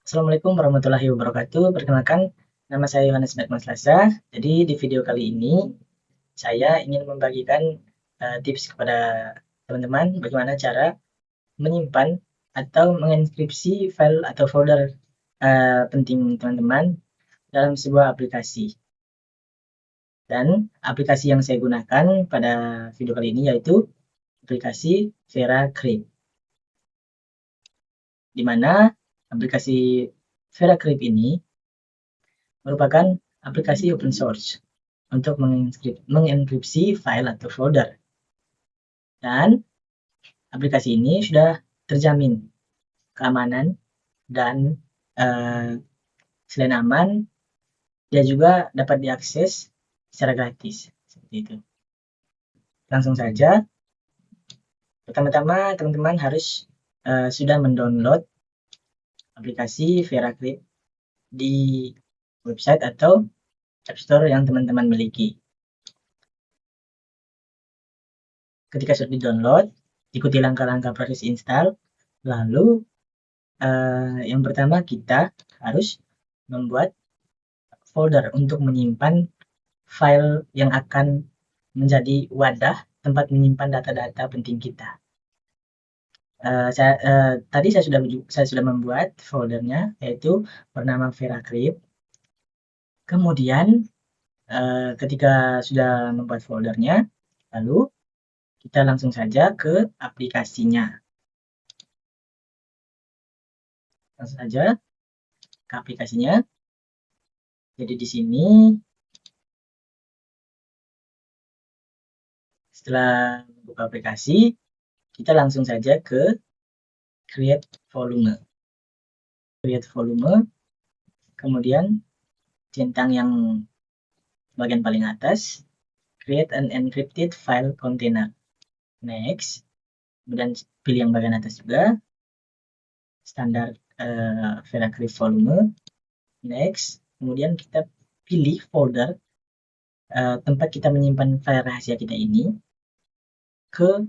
Assalamualaikum warahmatullahi wabarakatuh. Perkenalkan, nama saya Yohanes Batman Slasa. Jadi di video kali ini saya ingin membagikan tips kepada teman-teman bagaimana cara menyimpan atau mengenkripsi file atau folder penting teman-teman dalam sebuah aplikasi. Dan aplikasi yang saya gunakan pada video kali ini yaitu aplikasi VeraCrypt, di mana aplikasi VeraCrypt ini merupakan aplikasi open source untuk mengenkripsi file atau folder. Dan aplikasi ini sudah terjamin keamanan dan selain aman, dia juga dapat diakses secara gratis. Seperti itu. Langsung saja. Pertama-tama teman-teman harus sudah mendownload aplikasi VeraCrypt di website atau App Store yang teman-teman miliki. Ketika sudah di-download, ikuti langkah-langkah proses install. Lalu yang pertama kita harus membuat folder untuk menyimpan file yang akan menjadi wadah tempat menyimpan data-data penting kita. Tadi saya sudah membuat foldernya, yaitu bernama VeraCrypt. Kemudian ketika sudah membuat foldernya, lalu kita langsung saja ke aplikasinya. Langsung saja ke aplikasinya. Jadi di sini setelah buka aplikasi, kita langsung saja ke create volume. Create volume, kemudian centang yang bagian paling atas, create an encrypted file container. Next, kemudian pilih yang bagian atas juga, standar VeraCrypt volume. Next, kemudian kita pilih folder tempat kita menyimpan file rahasia kita ini ke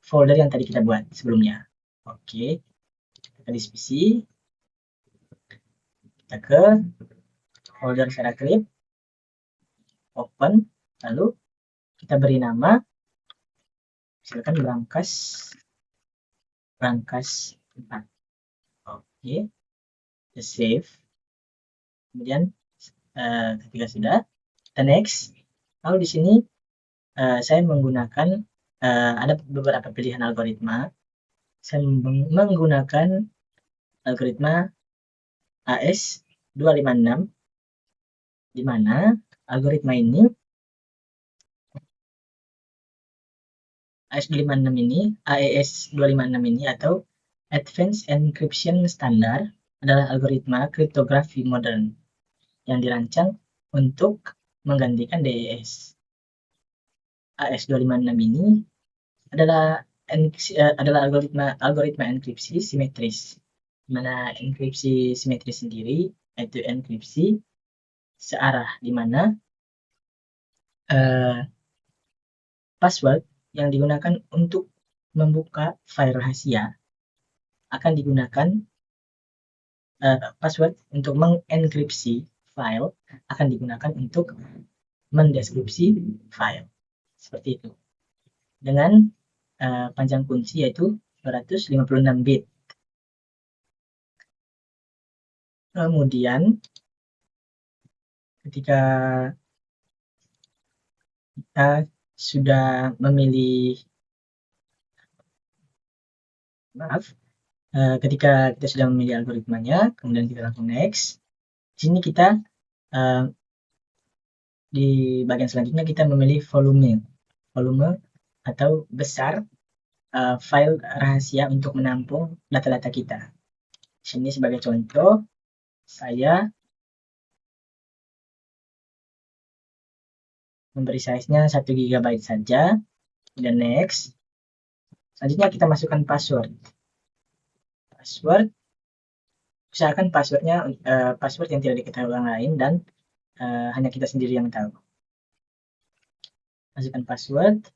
folder yang tadi kita buat sebelumnya. Oke, kita di PC, kita ke folder VeraCrypt, open, lalu kita beri nama, misalkan brankas 4. Oke, kita save. Kemudian ketika sudah, kita next. Lalu di sini saya menggunakan ada beberapa pilihan algoritma. Saya menggunakan algoritma AES256, di mana algoritma ini AES256 ini atau Advanced Encryption Standard adalah algoritma kriptografi modern yang dirancang untuk menggantikan DES. AES256 ini adalah algoritma enkripsi simetris, di mana enkripsi simetris sendiri yaitu enkripsi searah, di mana password yang digunakan untuk membuka file rahasia akan digunakan password untuk mengenkripsi file akan digunakan untuk mendeskripsi file, seperti itu, dengan panjang kunci yaitu 256 bit. Kemudian ketika kita sudah memilih, ketika kita sudah memilih algoritmanya, kemudian kita langsung next. Di sini kita di bagian selanjutnya kita memilih volume atau besar file rahasia untuk menampung data-data kita. Di sini sebagai contoh, saya memberi size-nya 1 GB saja. Dan next. Selanjutnya kita masukkan password. Usahakan password yang tidak diketahui orang lain dan hanya kita sendiri yang tahu. Masukkan password.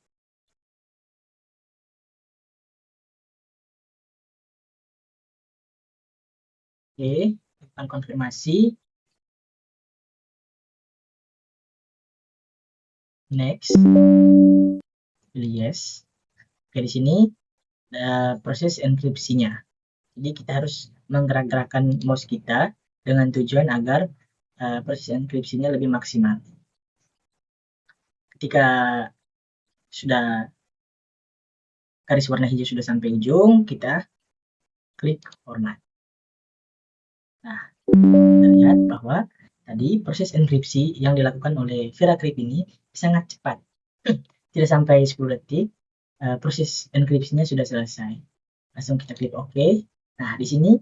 Oke, lakukan konfirmasi. Next, pilih yes. Oke, di sini proses enkripsinya. Jadi kita harus menggerak-gerakkan mouse kita dengan tujuan agar proses enkripsinya lebih maksimal. Ketika sudah garis warna hijau sudah sampai ujung, kita klik format. Nah, kita lihat bahwa tadi proses enkripsi yang dilakukan oleh VeraCrypt ini sangat cepat. Tidak sampai 10 detik, proses enkripsinya sudah selesai. Langsung kita klik OK. Nah, di sini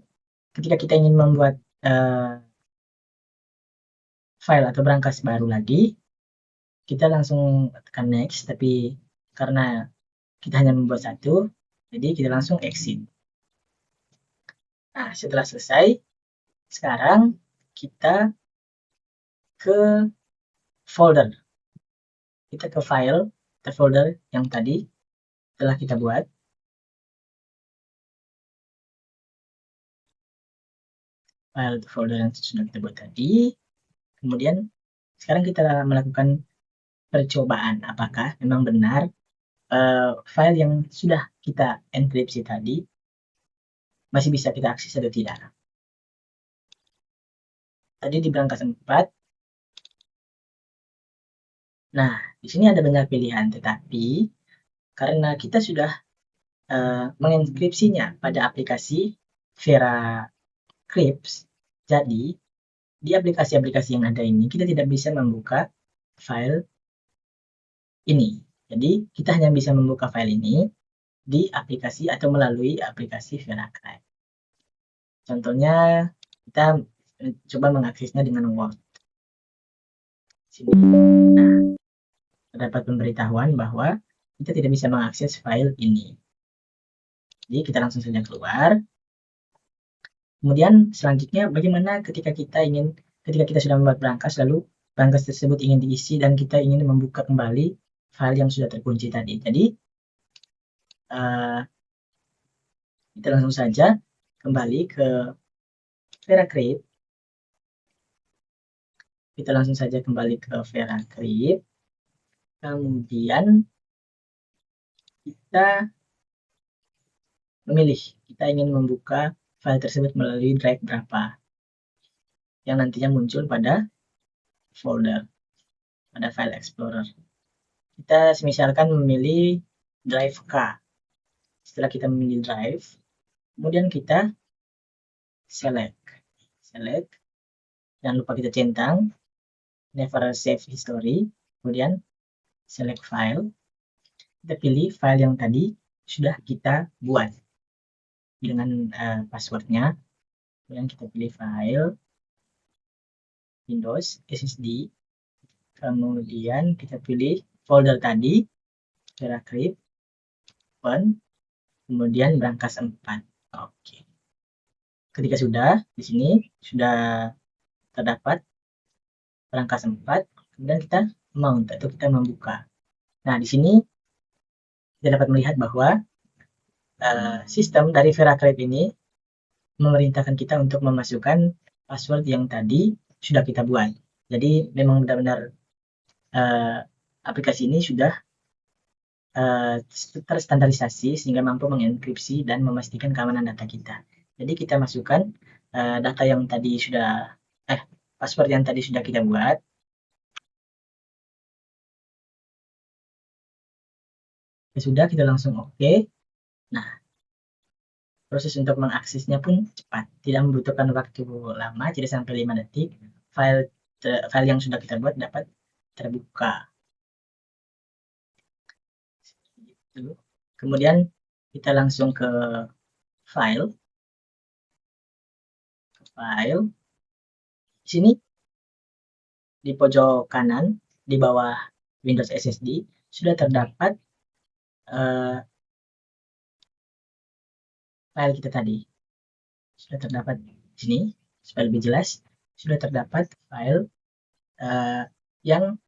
ketika kita ingin membuat file atau brankas baru lagi, kita langsung tekan next, tapi karena kita hanya membuat satu, jadi kita langsung exit. Nah, setelah selesai, sekarang kita ke folder. Kita ke file, ke folder yang tadi telah kita buat. File folder yang sudah kita buat tadi. Kemudian sekarang kita melakukan percobaan apakah memang benar file yang sudah kita enkripsi tadi masih bisa kita akses atau tidak. Tadi di brankas 4. Nah, di sini ada banyak pilihan, tetapi karena kita sudah mengenkripsinya pada aplikasi VeraCrypt, jadi di aplikasi-aplikasi yang ada ini kita tidak bisa membuka file ini. Jadi kita hanya bisa membuka file ini di aplikasi atau melalui aplikasi VeraCrypt. Contohnya kita coba mengaksesnya dengan Word. Sini. Nah, terdapat pemberitahuan bahwa kita tidak bisa mengakses file ini. Jadi kita langsung saja keluar. Kemudian selanjutnya bagaimana ketika kita sudah membuat brankas lalu brankas tersebut ingin diisi dan kita ingin membuka kembali file yang sudah terkunci tadi. Jadi kita langsung saja kembali ke VeraCrypt. Kita langsung saja kembali ke VeraCrypt. Kemudian kita memilih kita ingin membuka file tersebut melalui drive berapa yang nantinya muncul pada folder, pada file explorer. Kita misalkan memilih drive K. Setelah kita memilih drive, kemudian kita select. Jangan lupa kita centang never save history, kemudian select file. Kita pilih file yang tadi sudah kita buat dengan passwordnya. Kemudian kita pilih file Windows SSD. Kemudian kita pilih folder tadi VeraCrypt, open, kemudian brankas 4. Oke. Ketika sudah, di sini sudah terdapat brankas 4, kemudian kita mount atau kita membuka. Nah, di sini kita dapat melihat bahwa sistem dari VeraCrypt ini memerintahkan kita untuk memasukkan password yang tadi sudah kita buat. Jadi memang benar-benar aplikasi ini sudah terstandarisasi sehingga mampu mengenkripsi dan memastikan keamanan data kita. Jadi kita masukkan data yang tadi sudah password yang tadi sudah kita buat. Sudah, kita langsung OK. Nah, proses untuk mengaksesnya pun cepat, tidak membutuhkan waktu lama, tidak sampai 5 detik. File yang sudah kita buat dapat terbuka. Kemudian kita langsung ke file. Di sini di pojok kanan di bawah Windows SSD sudah terdapat file kita tadi. Sudah terdapat di sini, supaya lebih jelas, sudah terdapat file yang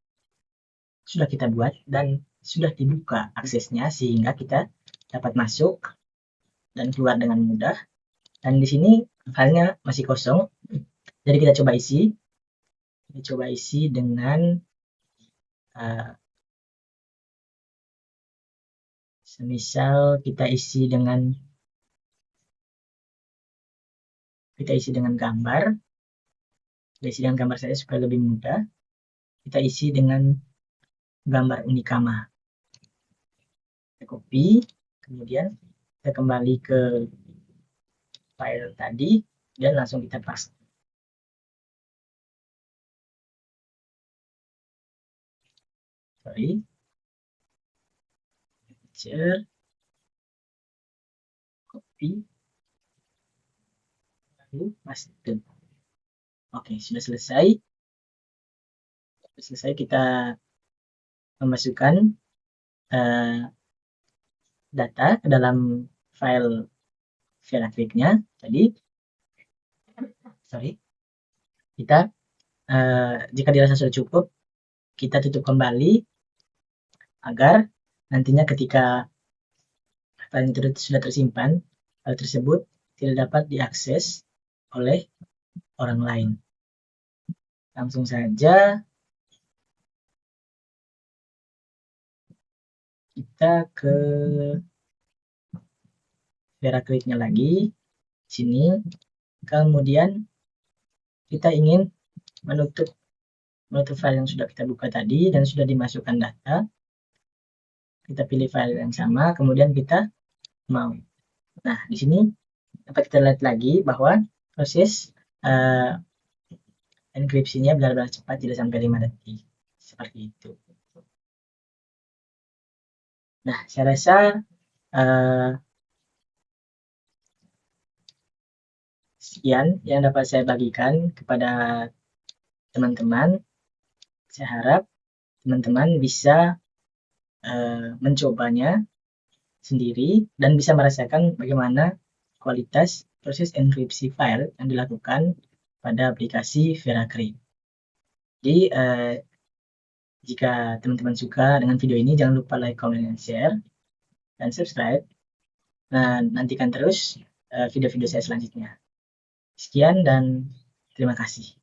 sudah kita buat dan sudah dibuka aksesnya sehingga kita dapat masuk dan keluar dengan mudah. Dan di sini filenya masih kosong, Jadi kita coba isi. Kita coba isi dengan semisal kita isi dengan gambar. Kita isi dengan gambar saja supaya lebih mudah. Kita isi dengan gambar Unicama. Kita copy, kemudian kita kembali ke file tadi dan langsung kita paste. Capture, copy, lalu paste. Oke, sudah selesai. Kita memasukkan data ke dalam file VeraClick-nya. Jadi, kita jika dirasa sudah cukup, kita tutup kembali agar nantinya ketika file itu sudah tersimpan, file tersebut tidak dapat diakses oleh orang lain. Langsung saja kita ke VeraClick-nya lagi, sini. Kemudian kita ingin menutup file yang sudah kita buka tadi dan sudah dimasukkan data. Kita pilih file yang sama, kemudian kita mau. Nah, di sini dapat kita lihat lagi bahwa proses enkripsinya benar-benar cepat, tidak sampai 5 detik. Seperti itu. Nah, saya rasa sekian yang dapat saya bagikan kepada teman-teman. Saya harap teman-teman bisa mencobanya sendiri dan bisa merasakan bagaimana kualitas proses enkripsi file yang dilakukan pada aplikasi VeraCrypt. Jadi jika teman-teman suka dengan video ini, jangan lupa like, comment, dan share, dan subscribe. Dan nantikan terus video-video saya selanjutnya. Sekian dan terima kasih.